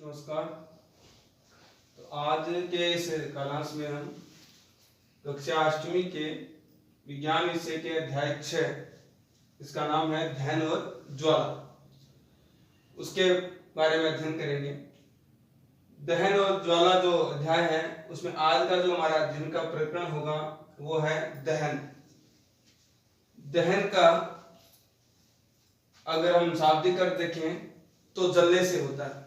नमस्कार। तो आज के इस क्लास में हम कक्षा अष्टमी के विज्ञान विषय के अध्याय 6, इसका नाम है दहन और ज्वाला, उसके बारे में अध्ययन करेंगे। दहन और ज्वाला जो अध्याय है उसमें आज का जो हमारा अध्ययन का प्रकरण होगा वो है दहन। दहन का अगर हम शाब्दिक अर्थ देखें तो जलने से होता है।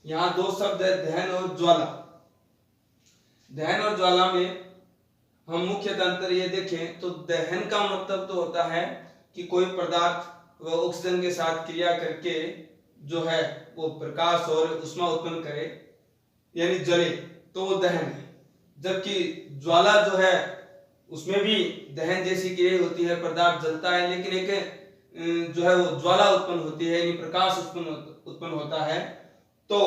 यहाँ दो शब्द है, दहन और ज्वाला। दहन और ज्वाला में हम मुख्य अंतर ये देखें तो दहन का मतलब तो होता है कि कोई पदार्थ वह ऑक्सीजन के साथ क्रिया करके जो है वो प्रकाश और ऊष्मा उत्पन्न करे यानी जले, तो वो दहन है। जबकि ज्वाला जो है उसमें भी दहन जैसी क्रिया होती है, पदार्थ जलता है लेकिन एक जो है वो ज्वाला उत्पन्न होती है यानी प्रकाश उत्पन्न होता है। तो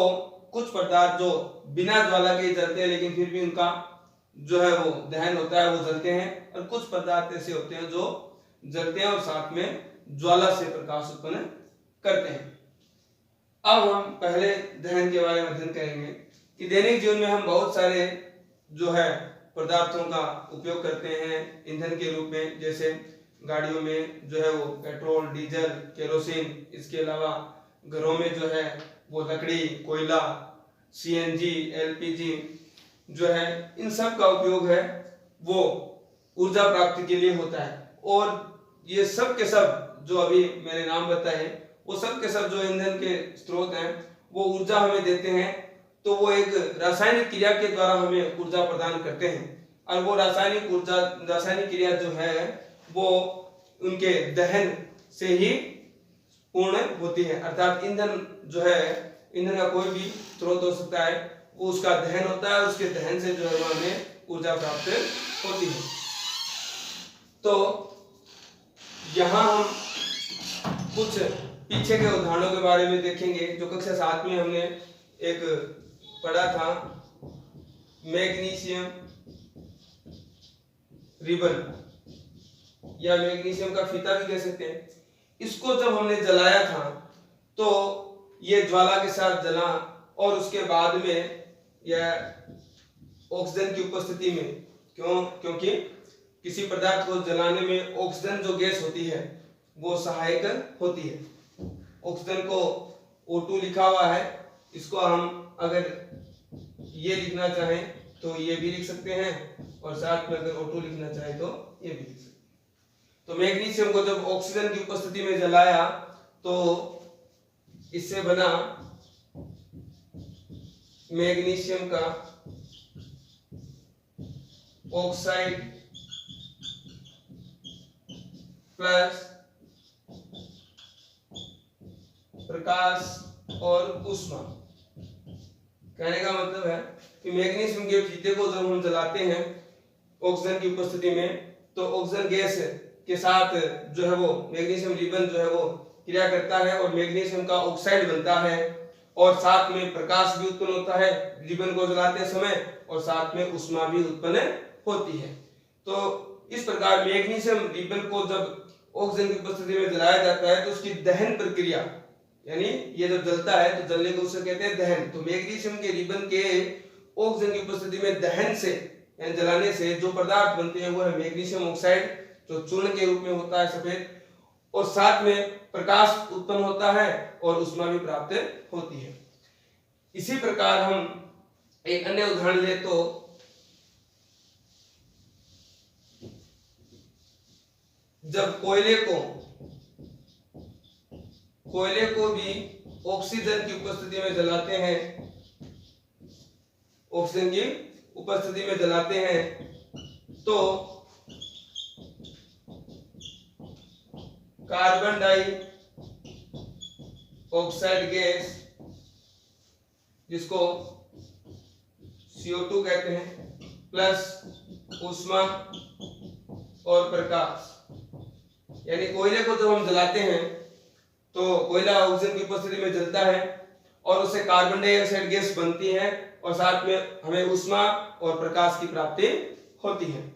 कुछ पदार्थ जो बिना ज्वाला के जलते हैं लेकिन फिर भी उनका जो है वो दहन होता है, वो जलते हैं, और कुछ पदार्थ ऐसे होते हैं जो जलते हैं और साथ में ज्वाला से प्रकाश उत्पन्न करते हैं। अब हम पहले दहन के बारे में अध्ययन करेंगे कि दैनिक जीवन में हम बहुत सारे जो है पदार्थों का उपयोग करते हैं ईंधन के रूप में, जैसे गाड़ियों में जो है वो पेट्रोल, डीजल, केरोसिन, इसके अलावा घरों में जो है वो लकड़ी, कोयला, सीएनजी, एलपीजी जो है, इन सब का उपयोग है वो ऊर्जा प्राप्ति के लिए होता है। और ये सब के सब जो अभी मैंने नाम बताए वो सब के सब जो ईंधन के स्रोत हैं वो ऊर्जा हमें देते हैं। तो वो एक रासायनिक क्रिया के द्वारा हमें ऊर्जा प्रदान करते हैं, और वो रासायनिक क्रिया जो है वो उनके दहन से ही पूर्ण होती है। अर्थात ईंधन जो है, ईंधन का कोई भी स्रोत हो सकता है, वो उसका दहन होता है, उसके दहन से जो है हमें ऊर्जा प्राप्त होती है। तो यहाँ हम कुछ पीछे के उदाहरणों के बारे में देखेंगे जो कक्षा 7 में हमने एक पढ़ा था, मैग्नीशियम रिबन या मैग्नीशियम का फीता भी कह सकते हैं। इसको जब हमने जलाया था तो ये ज्वाला के साथ जला, और उसके बाद में यह ऑक्सीजन की उपस्थिति में, क्योंकि किसी पदार्थ को जलाने में ऑक्सीजन जो गैस होती है वो सहायक होती है। ऑक्सीजन को O2 लिखा हुआ है, इसको हम अगर ये लिखना चाहें तो ये भी लिख सकते हैं, और साथ में अगर O2 लिखना चाहें तो ये भी लिख सकते हैं। तो मैग्नीशियम को जब ऑक्सीजन की उपस्थिति में जलाया तो इससे बना मैग्नीशियम का ऑक्साइड प्लस प्रकाश और ऊष्मा। कहने का मतलब है कि मैग्नीशियम के फीते को जब हम जलाते हैं ऑक्सीजन की उपस्थिति में तो ऑक्सीजन गैस के साथ जो है वो मैग्नीशियम रिबन जो है वो क्रिया करता है और मैग्नीशियम का ऑक्साइड बनता है, और साथ में प्रकाश भी उत्पन्न होता है रिबन को जलाते समय, और साथ में ऊष्मा भी उत्पन्न होती है। तो इस प्रकार मैग्नीशियम रिबन को जब ऑक्सीजन की उपस्थिति में जलाया जाता है तो उसकी दहन प्रक्रिया, यानी ये जब जलता है तो जलने को उसे कहते हैं दहन। तो मैग्नीशियम के रिबन के ऑक्सीजन की उपस्थिति में दहन से यानी जलाने से जो पदार्थ बनते हैं वो है मैग्नीशियम ऑक्साइड, जो चूर्ण के रूप में होता है सफेद, और साथ में प्रकाश उत्पन्न होता है और ऊष्मा भी प्राप्त होती है। इसी प्रकार हम एक अन्य उदाहरण ले तो जब कोयले को भी ऑक्सीजन की उपस्थिति में जलाते हैं, ऑक्सीजन की उपस्थिति में जलाते हैं तो कार्बन डाई ऑक्साइड गैस, जिसको CO2 कहते हैं, प्लस ऊष्मा और प्रकाश, यानी कोयले को जब हम जलाते हैं तो कोयला ऑक्सीजन की उपस्थिति में जलता है और उससे कार्बन डाइऑक्साइड गैस बनती है, और साथ में हमें ऊष्मा और प्रकाश की प्राप्ति होती है।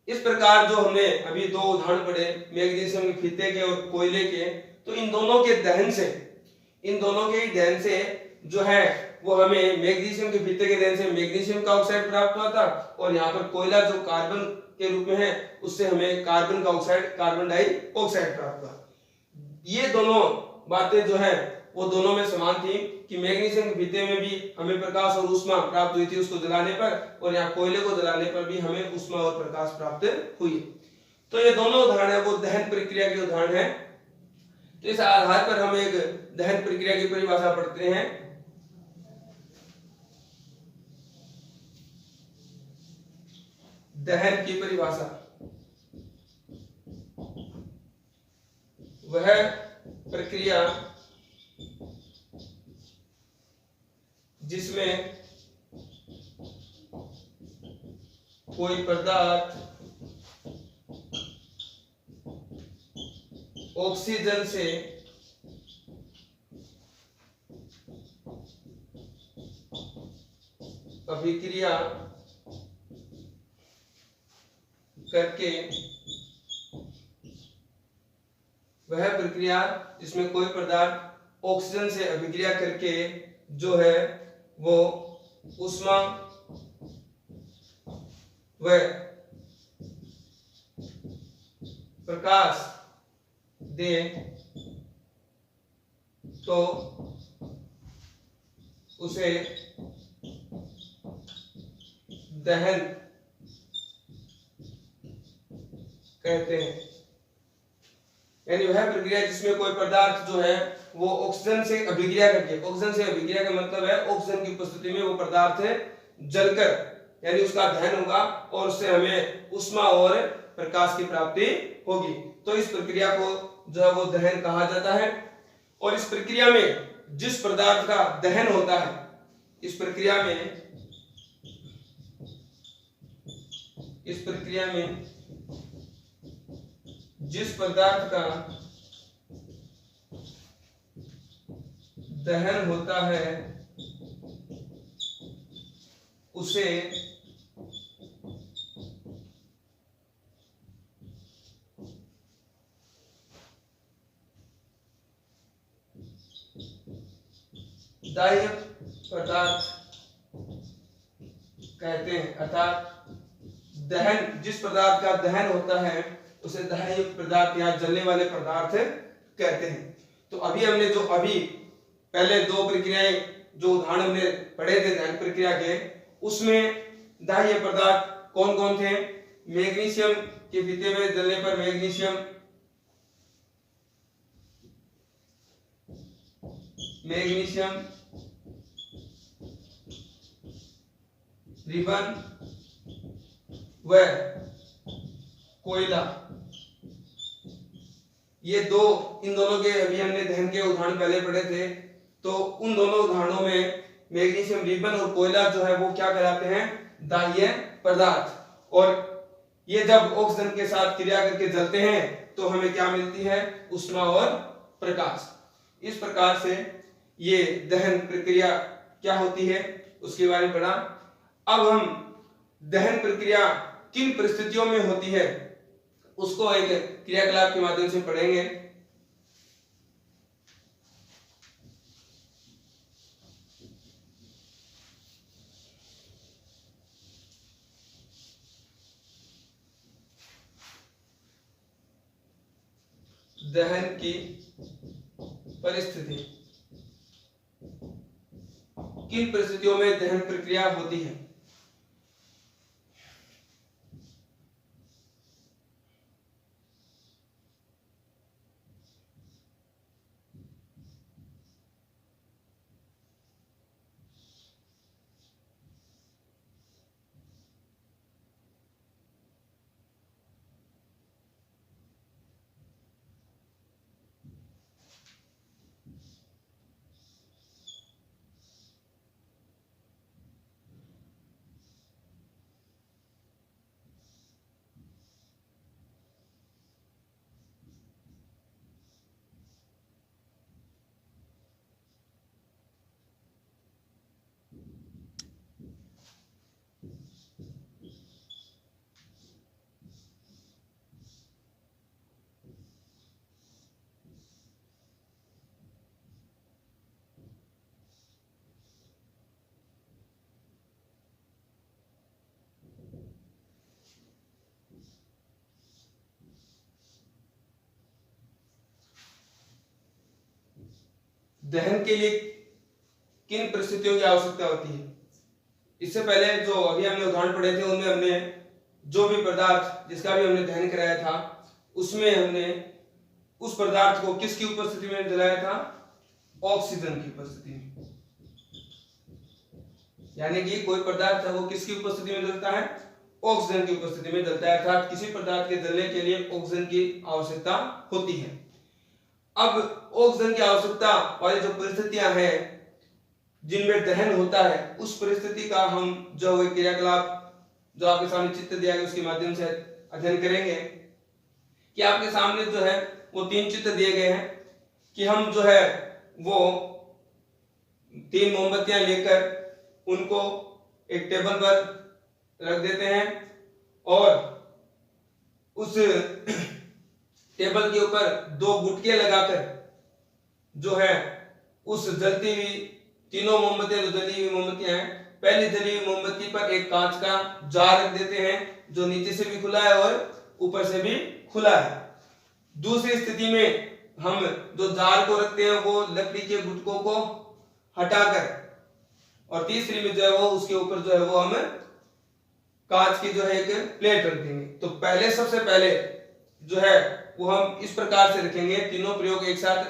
इस प्रकार जो हमने अभी दो उदाहरण पढ़े मैग्नीशियम के फीते के और कोयले के, तो इन दोनों के ही दहन से जो है वो हमें मैग्नीशियम के फीते के देने से मैग्नीशियम का ऑक्साइड प्राप्त हुआ था, और यहाँ पर कोयला जो कार्बन के रूप में है उससे हमें कार्बन का ऑक्साइड, कार्बन डाइऑक्साइड प्राप्त हुआ। ये दोनों बातें जो है वो दोनों में समान थी कि मैग्नीशियम के फीते में भी हमें प्रकाश और ऊष्मा प्राप्त हुई थी उसको जलाने पर, और यहाँ कोयले को जलाने पर भी हमें ऊष्मा और प्रकाश प्राप्त हुई। तो ये दोनों उदाहरण है वो दहन प्रक्रिया के उदाहरण है। तो इस आधार पर हम एक दहन प्रक्रिया की परिभाषा पढ़ते हैं। दहन की परिभाषा वह प्रक्रिया जिसमें कोई पदार्थ ऑक्सीजन से अभिक्रिया करके, वह प्रक्रिया जिसमें कोई पदार्थ ऑक्सीजन से अभिक्रिया करके जो है वो ऊष्मा व प्रकाश दे तो उसे दहन कहते हैं। यानी वह प्रक्रिया जिसमें कोई पदार्थ जो है वो ऑक्सीजन से अभिक्रिया करके, ऑक्सीजन से अभिक्रिया का मतलब है ऑक्सीजन की उपस्थिति में वो पदार्थ जलकर, यानी उसका दहन होगा और उससे हमें ऊष्मा और प्रकाश की प्राप्ति होगी। तो इस प्रक्रिया को जो है वो दहन कहा जाता है। और इस प्रक्रिया में जिस पदार्थ का दहन होता है, इस प्रक्रिया में जिस पदार्थ का दहन होता है उसे दाह्य पदार्थ कहते हैं। अर्थात दहन, जिस पदार्थ का दहन होता है उसे दाह्य पदार्थ या जलने वाले पदार्थ कहते हैं। तो अभी हमने जो पहले दो प्रक्रियाएं जो उदाहरण हमने पढ़े थे दहन प्रक्रिया के, उसमें दाह्य पदार्थ कौन कौन थे? मैग्नीशियम के फीते में जलने पर मैग्नीशियम रिबन व कोयला, ये दो, इन दोनों के अभी हमने दहन के उदाहरण पहले पढ़े थे। तो उन दोनों उदाहरणों में मैग्नीशियम रिबन और कोयला जो है वो क्या कहलाते हैं? दाह्य पदार्थ। और ये जब ऑक्सीजन के साथ क्रिया करके जलते हैं तो हमें क्या मिलती है? ऊष्मा और प्रकाश। इस प्रकार से ये दहन प्रक्रिया क्या होती है उसके बारे में पढ़ा। अब हम दहन प्रक्रिया किन परिस्थितियों में होती है उसको एक क्रियाकलाप के माध्यम से पढ़ेंगे। दहन की परिस्थिति, किन परिस्थितियों में दहन प्रक्रिया होती है? दहन के लिए किन परिस्थितियों की आवश्यकता होती है। इससे पहले जो अभी हमने उदाहरण पढ़े थे उनमें हमने जो भी पदार्थ जिसका भी हमने दहन कराया था उसमें हमने उस पदार्थ को किसकी उपस्थिति में जलाया था, ऑक्सीजन की उपस्थिति में। यानी कि कोई पदार्थ है वो किसकी उपस्थिति में जलता है, ऑक्सीजन की उपस्थिति में जलता है, अर्थात किसी पदार्थ के जलने के लिए ऑक्सीजन की आवश्यकता होती है। अब ऑक्सीजन की आवश्यकता वाली जो परिस्थितियां हैं जिनमें दहन होता है उस परिस्थिति का हम जो क्रियाकलाप जो आपके सामने चित्र दिया गया उसके माध्यम से अध्ययन करेंगे। कि आपके सामने जो है वो 3 चित्र दिए गए हैं कि हम जो है वो 3 मोमबत्तियां लेकर उनको एक टेबल पर रख देते हैं और उस टेबल के ऊपर 2 गुटके लगाकर जो है उस जलती हुई तीनों मोमबत्तियां जो जली हुई मोमबत्तियां हैं, पहली जली हुई मोमबत्ती पर एक कांच का जार रख देते हैं जो नीचे से भी खुला है और ऊपर से भी खुला है। दूसरी स्थिति में हम जो जार को रखते हैं वो लकड़ी के गुटकों को हटाकर, और तीसरी में जो है वो उसके ऊपर जो है वो हम कांच की जो है एक प्लेट रख देंगे। तो पहले सबसे पहले जो है वो हम इस प्रकार से रखेंगे, तीनों प्रयोग एक साथ,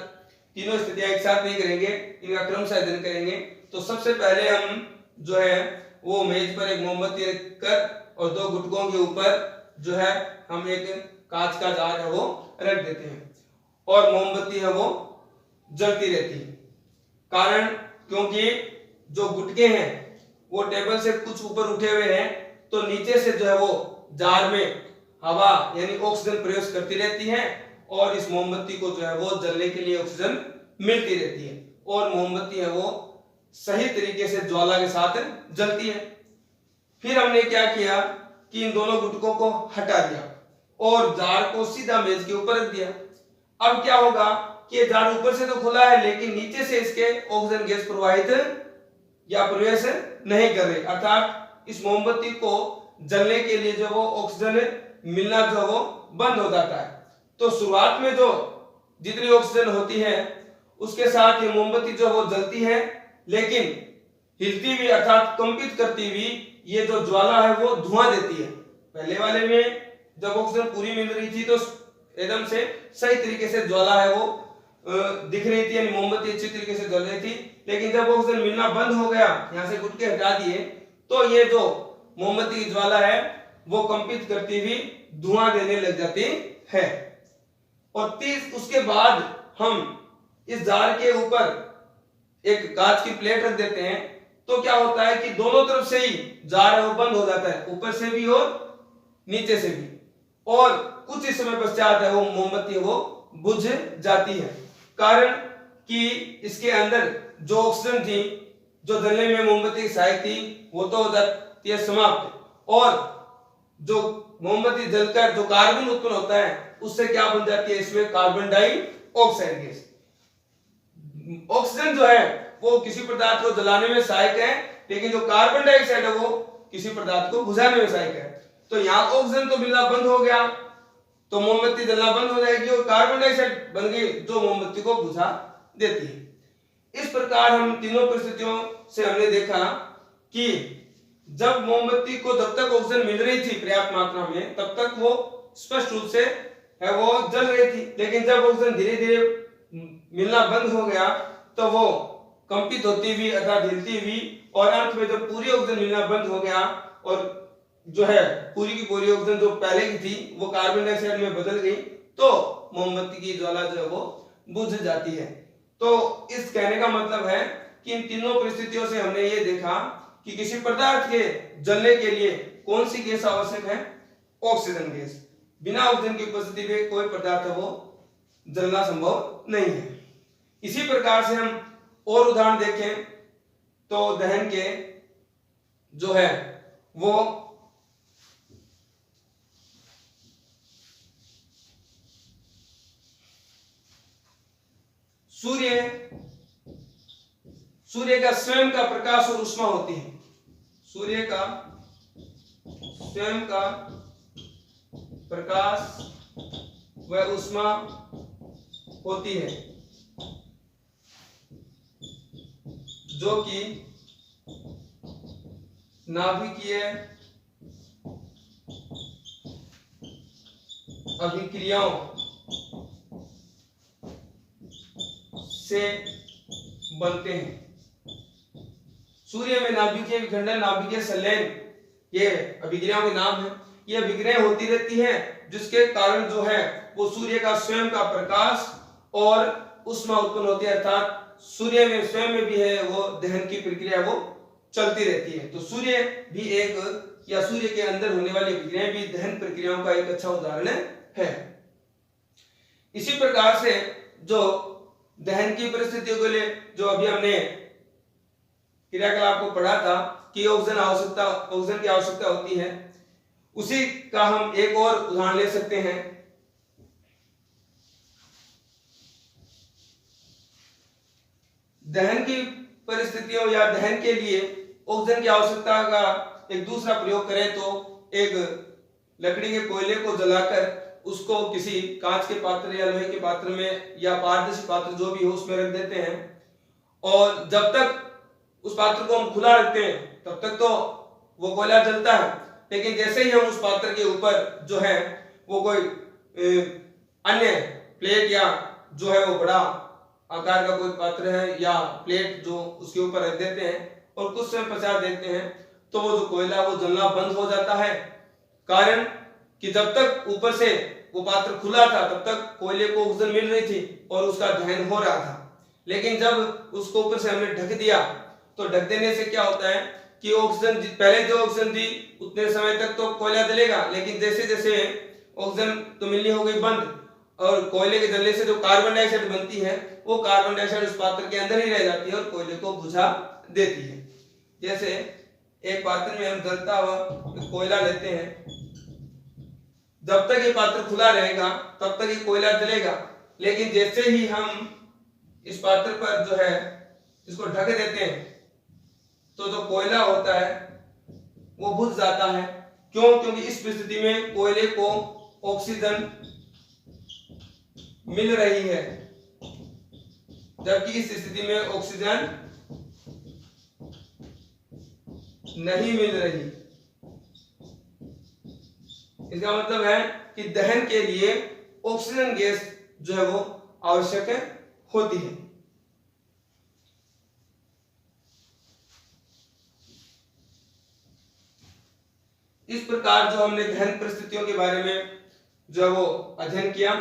तीनों स्थितियां एक साथ नहीं करेंगे, इनका क्रम से अध्ययन करेंगे। तो सबसे पहले हम जो है वो मेज पर एक मोमबत्ती रखकर और 2 गुटकों के ऊपर जो है हम एक कांच का जार है वो रख देते हैं और मोमबत्ती है वो जलती रहती है। कारण क्योंकि जो गुटके हैं वो टेबल से कुछ ऊपर उठे हुए हैं तो नीचे से जो है वो जार में हवा यानी ऑक्सीजन प्रवेश करती रहती है और इस मोमबत्ती को जो है वो जलने के लिए ऑक्सीजन मिलती रहती है और मोमबत्ती है वो सही तरीके से ज्वाला के साथ जलती है। फिर हमने क्या किया कि इन दोनों गुटकों को हटा दिया और जार को सीधा मेज के ऊपर रख दिया। अब क्या होगा कि ये जार ऊपर से तो खुला है लेकिन नीचे से इसके ऑक्सीजन गैस प्रवाहित या प्रवेश नहीं कर रही, अर्थात इस मोमबत्ती को जलने के लिए जो वो ऑक्सीजन मिलना जो वो बंद हो जाता है। तो शुरुआत में जो जितनी ऑक्सीजन होती है उसके साथ ये मोमबत्ती जो वो जलती है, लेकिन हिलती हुई अर्थात कंपित करती हुई ये जो ज्वाला है वो धुआं देती है। पहले वाले में जब ऑक्सीजन पूरी मिल रही थी तो एकदम से सही तरीके से ज्वाला है वो दिख रही थी, यानी मोमबत्ती अच्छी तरीके से जल रही थी। लेकिन जब ऑक्सीजन मिलना बंद हो गया, यहाँ से गुटके हटा दिए, तो ये जो मोमबत्ती की ज्वाला है वो कंपित करती हुई धुआं देने लग जाती है। और उसके बाद हम इस जार के ऊपर एक कांच की प्लेट रख देते हैं तो क्या होता है कि दोनों तरफ से ही जार है वो बंद हो जाता है, ऊपर से भी और नीचे से भी, और कुछ ही समय पश्चात है वो मोमबत्ती वो बुझ जाती है। कारण कि इसके अंदर जो ऑक्सीजन थी जो जलने में मोमबत्ती की सहायक थी वो तो हो जाती है समाप्त, और जो मोमबत्ती जलकर जो कार्बन उत्पन्न होता है उससे क्या बन जाती है, इसमें कार्बन डाइऑक्साइड गैस। ऑक्सीजन जो है वो किसी पदार्थ को जलाने में सहायक है, लेकिन जो कार्बन डाइऑक्साइड है वो किसी पदार्थ को बुझाने में सहायक है। तो यहाँ ऑक्सीजन तो मिलना बंद हो गया तो मोमबत्ती जलना बंद हो जाएगी और कार्बन डाइऑक्साइड बन गई जो मोमबत्ती को बुझा देती है। इस प्रकार हम तीनों परिस्थितियों से हमने देखा कि जब मोमबत्ती को जब तक ऑक्सीजन मिल रही थी पर्याप्त मात्रा में तब तक वो स्पष्ट रूप से है वो जल रही थी, लेकिन जब ऑक्सीजन धीरे धीरे मिलना बंद हो गया तो वो कंपित होती हुई अर्थात हिलती हुई, और अंत में जब पूरी ऑक्सीजन मिलना बंद हो गया और जो है पूरी की पूरी ऑक्सीजन जो पहले की थी वो कार्बन डाइऑक्साइड में बदल गई तो मोमबत्ती की ज्वाला जो है वो बुझ जाती है। तो इस कहने का मतलब है कि इन तीनों परिस्थितियों से हमने ये देखा कि किसी पदार्थ के जलने के लिए कौन सी गैस आवश्यक है, ऑक्सीजन गैस। बिना ऑक्सीजन की उपस्थिति में कोई पदार्थ है वो जलना संभव नहीं है। इसी प्रकार से हम और उदाहरण देखें तो दहन के जो है वो सूर्य का स्वयं का प्रकाश और उष्मा होती है। सूर्य का स्वयं का प्रकाश व उष्मा होती है। जो कि नाभिकीय अभिक्रियाओं से बनते हैं। सूर्य में नाभिकीय विखंडन, नाभिकीय संलयन, ये अभिक्रियाओं के नाम है। ये अभिक्रियाएं होती रहती है जिसके कारण जो है वो सूर्य का स्वयं का प्रकाश और ऊष्मा उत्पन्न होती है, अर्थात सूर्य में स्वयं में भी है वो दहन की प्रक्रिया वो चलती रहती है। तो सूर्य भी एक, या सूर्य के अंदर होने वाली अभिक्रियाएं भी दहन प्रक्रियाओं का एक अच्छा उदाहरण है। इसी प्रकार से जो दहन की परिस्थितियों के लिए जो अभी हमने क्रियाकलाप को पढ़ा था कि ऑक्सीजन की आवश्यकता होती है, उसी का हम एक और उदाहरण ले सकते हैं। दहन की परिस्थितियों या दहन के लिए ऑक्सीजन की आवश्यकता का एक दूसरा प्रयोग करें तो एक लकड़ी के कोयले को जलाकर उसको किसी कांच के पात्र या लोहे के पात्र में या पारदर्शी पात्र जो भी हो उसमें रख देते हैं, और जब तक उस पात्र को हम खुला रखते हैं तब तक तो वो कोयला जलता है, लेकिन जैसे ही हम उस पात्र के ऊपर जो है वो कोई अन्य प्लेट या जो है वो बड़ा आकार का कोई पात्र है या प्लेट जो उसके ऊपर रख देते हैं और कुछ समय पश्चात देखते हैं तो वो जो कोयला वो जलना बंद हो जाता है। कारण कि जब तक ऊपर से वो पात्र खुला था तब तक कोयले को ऑक्सीजन मिल रही थी और उसका दहन हो रहा था, लेकिन जब उसको ऊपर से हमने ढक दिया तो ढक देने से क्या होता है कि ऑक्सीजन पहले जो ऑक्सीजन थी उतने समय तक तो कोयला जलेगा, लेकिन जैसे जैसे ऑक्सीजन तो मिलनी हो गई बंद और कोयले के जलने से जो कार्बन डाइऑक्साइड बनती है वो कार्बन डाइऑक्साइड उस पात्र के अंदर ही रह जाती है और कोयले को बुझा देती है। जैसे एक पात्र में हम जलता हुआ कोयला लेते हैं, जब तक ये पात्र खुला रहेगा तब तक ये कोयला जलेगा, लेकिन जैसे ही हम इस पात्र पर जो है इसको ढक देते हैं तो जो कोयला होता है वो बुझ जाता है। क्यों? क्योंकि इस परिस्थिति में कोयले को ऑक्सीजन मिल रही है, जबकि इस स्थिति में ऑक्सीजन नहीं मिल रही। इसका मतलब है कि दहन के लिए ऑक्सीजन गैस जो है वो आवश्यक होती है। इस प्रकार जो हमने दहन परिस्थितियों के बारे में जो है वो अध्ययन किया।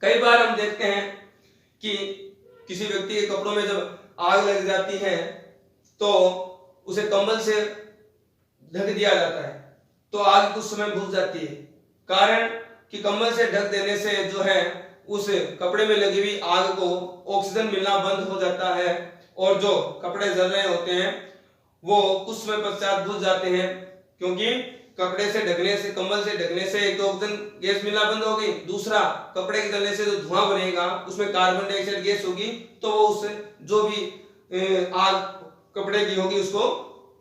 कई बार हम देखते हैं कि किसी व्यक्ति के कपड़ों में जब आग लग जाती है तो उसे कंबल से ढक दिया जाता है तो आग कुछ समय बुझ जाती है। कारण कि कंबल से ढक देने से जो है उस कपड़े में लगी हुई आग को ऑक्सीजन मिलना बंद हो जाता है और जो कपड़े जल रहे होते हैं वो कुछ समय पश्चात बुझ जाते हैं, क्योंकि कपड़े से ढकने से, कंबल से ढकने से एक तो ऑक्सीजन गैस मिलना बंद हो गई, दूसरा कपड़े के जलने से जो धुआं बनेगा उसमें कार्बन डाइऑक्साइड गैस होगी तो वो उस जो भी आग कपड़े की होगी उसको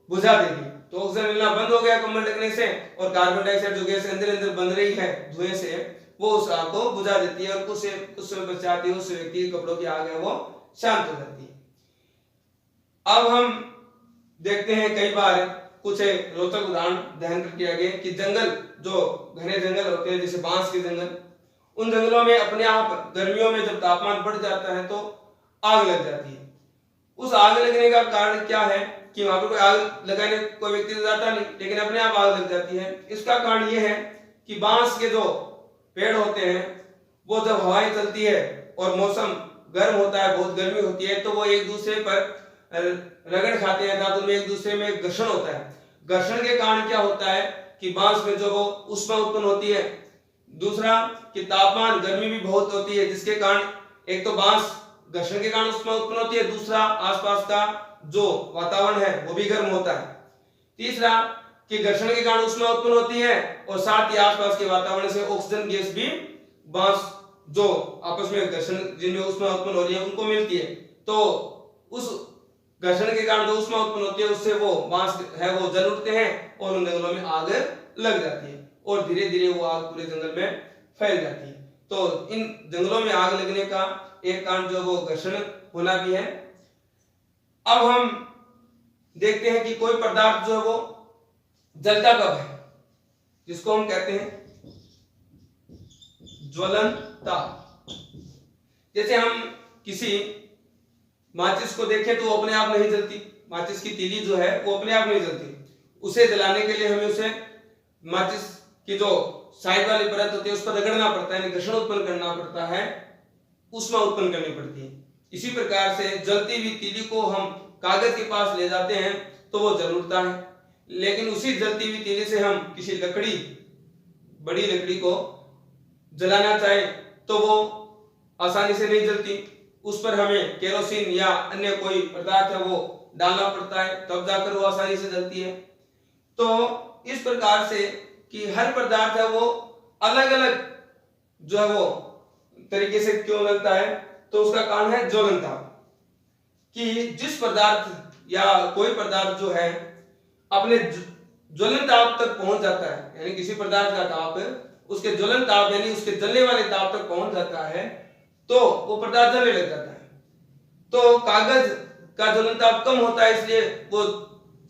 बुझा देगी। तो ऑक्सीजन मिलना बंद हो गया कंबल ढकने से और कार्बन डाइऑक्साइड जो गैस अंदर अंदर बन रही है धुएं से वो उस आग को बुझा देती है और कुछ समय पश्चात ही उस व्यक्ति के कपड़ों की आग है वो शांत हो जाती है। अब हम देखते हैं कई बार कुछ रोचक उदाहरण ध्यान रखिए आगे कि जंगल, जो घने जंगल होते हैं जैसे बांस के जंगल, उन जंगलों में अपने आप गर्मियों में जब तापमान बढ़ जाता है तो आग लग जाती है। उस आग लगने का कारण क्या है कि वहां पर कोई आग लगाने कोई व्यक्ति तो जाता नहीं, लेकिन अपने आप आग लग जाती है। इसका कारण यह है कि बांस के जो पेड़ होते हैं वो जब हवाएं चलती है और मौसम गर्म होता है, बहुत गर्मी होती है, तो वो एक दूसरे पर रगड़ खाते हैं, धातु में एक दूसरे में घर्षण होता है। घर्षण के कारण क्या होता है कि बांस में जो वो ऊष्मा उत्पन्न होती है, दूसरा कि तापमान गर्मी भी बहुत होती है जिसके कारण एक तो बांस घर्षण के कारण ऊष्मा उत्पन्न होती है, दूसरा आसपास का जो वातावरण है वो भी गर्म होता है, तीसरा कि घर्षण के कारण ऊष्मा उत्पन्न होती है और साथ ही आसपास के वातावरण से ऑक्सीजन गैस भी बांस जो आपस में घर्षण जिनमें ऊष्मा उत्पन्न हो रही है उनको मिलती है। तो उस घर्षण के कारण जो ऊष्मा उत्पन्न होती है उससे वो बांस है वो जल उठते हैं और उन जंगलों में आग लग जाती है और धीरे धीरे वो आग पूरे जंगल में फैल जाती है। तो इन जंगलों में आग लगने का एक कारण जो वो घर्षण होना भी है। अब हम देखते हैं कि कोई पदार्थ जो है वो जलता कब है, जिसको हम कहते हैं ज्वलनता। जैसे हम किसी माचिस को देखें तो वो अपने आप नहीं जलती, माचिस की तीली जो है वो अपने आप नहीं जलती, उसे जलाने के लिए हमें उसे माचिस की जो साइड वाली परत होती है उस पर रगड़ना पड़ता है, घर्षण उत्पन्न करना पड़ता है, ऊष्मा उत्पन्न करनी पड़ती है। इसी प्रकार से जलती हुई तीली को हम कागज के पास ले जाते हैं तो वो जल उठता है, लेकिन उसी जलती हुई तीली से हम किसी लकड़ी, बड़ी लकड़ी को जलाना चाहे तो वो आसानी से नहीं जलती, उस पर हमें केरोसिन या अन्य कोई पदार्थ है वो डालना पड़ता है, तब जाकर वो आसानी से जलती है। तो इस प्रकार से कि हर पदार्थ है वो अलग अलग जो है वो तरीके से क्यों जलता है, तो उसका कारण है ज्वलनता। कि जिस पदार्थ या कोई पदार्थ जो है अपने ज्वलन ताप तक पहुंच जाता है, यानी किसी पदार्थ का ताप उसके ज्वलन ताप यानी उसके जलने वाले ताप तक पहुंच जाता है तो वो पदार्थ जलने लग जाता है। तो कागज का ज्वलन ताप कम होता है, इसलिए वो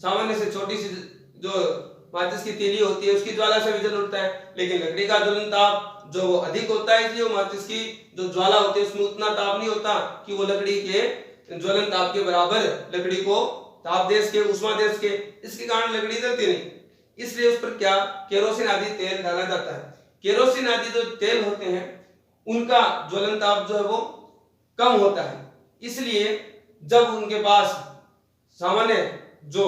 सामान्य से छोटी सी जो माचिस की तीली होती है उसकी ज्वाला से भी जल उठता है, लेकिन लकड़ी का ज्वलन ताप जो वो अधिक होता है, इसलिए वो माचिस की जो ज्वाला होती है उसमें उतना ताप नहीं होता कि वो लकड़ी के ज्वलन ताप के बराबर लकड़ी को ताप दे सके, उष्मा दे सके, इसके कारण लकड़ी जलती नहीं। इसलिए उस पर क्या केरोसिन आदि तेल डाला जाता है। केरोसिन आदि जो तेल होते हैं उनका ज्वलन ताप जो है वो कम होता है, इसलिए जब उनके पास सामान्य जो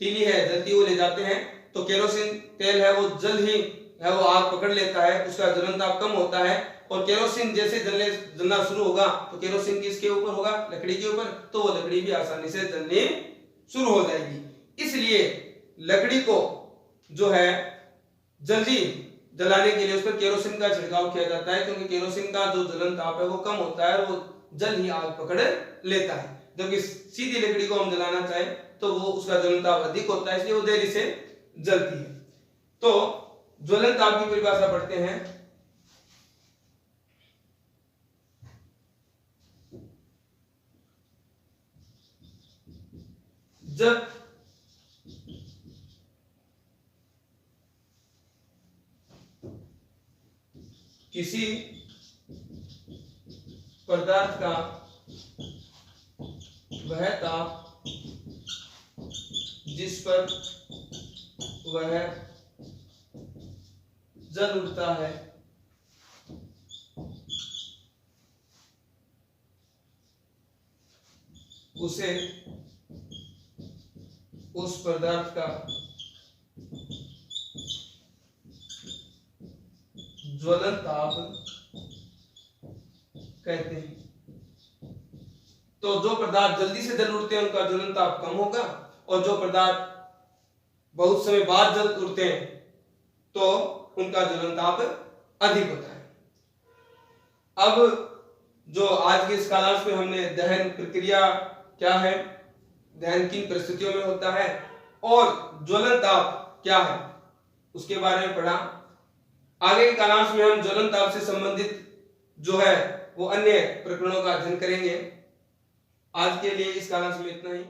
तीली है जलती हुई ले जाते हैं तो केरोसिन तेल है वो जल्द ही है वो आग पकड़ लेता है, उसका ज्वलन ताप कम होता है, और केरोसिन जैसे जलना शुरू होगा तो केरोसिन किसके ऊपर होगा, लकड़ी के ऊपर, तो वो लकड़ी भी आसानी से जलने शुरू हो जाएगी। इसलिए लकड़ी को जो है जल्दी जलाने के लिए उस पर केरोसिन का छिड़काव किया जाता है, क्योंकि केरोसिन का जो जलन ताप है वो कम होता है और वो जल्द ही आग पकड़ लेता है। जबकि सीधी लकड़ी को हम जलाना चाहे तो वो उसका ज्वलन ताप अधिक होता है, इसलिए वो देरी से जलती है। तो ज्वलन ताप की परिभाषा पढ़ते हैं। जब किसी पदार्थ का वह ताप जिस पर वह जल उठता है उसे उस पदार्थ का ज्वलन ताप कहते हैं। तो जो पदार्थ जल्दी से जल उठते हैं उनका ज्वलन ताप कम होगा, और जो पदार्थ बहुत समय बाद जल उठते हैं तो उनका ज्वलन ताप अधिक होता है। अब जो आज के इस कालांश में हमने दहन प्रक्रिया क्या है, दहन किन परिस्थितियों में होता है और ज्वलन ताप क्या है उसके बारे में पढ़ा। आगे के कालांश में हम ज्वलन ताप से संबंधित जो है वो अन्य प्रकरणों का अध्ययन करेंगे। आज के लिए इस कालांश में इतना ही।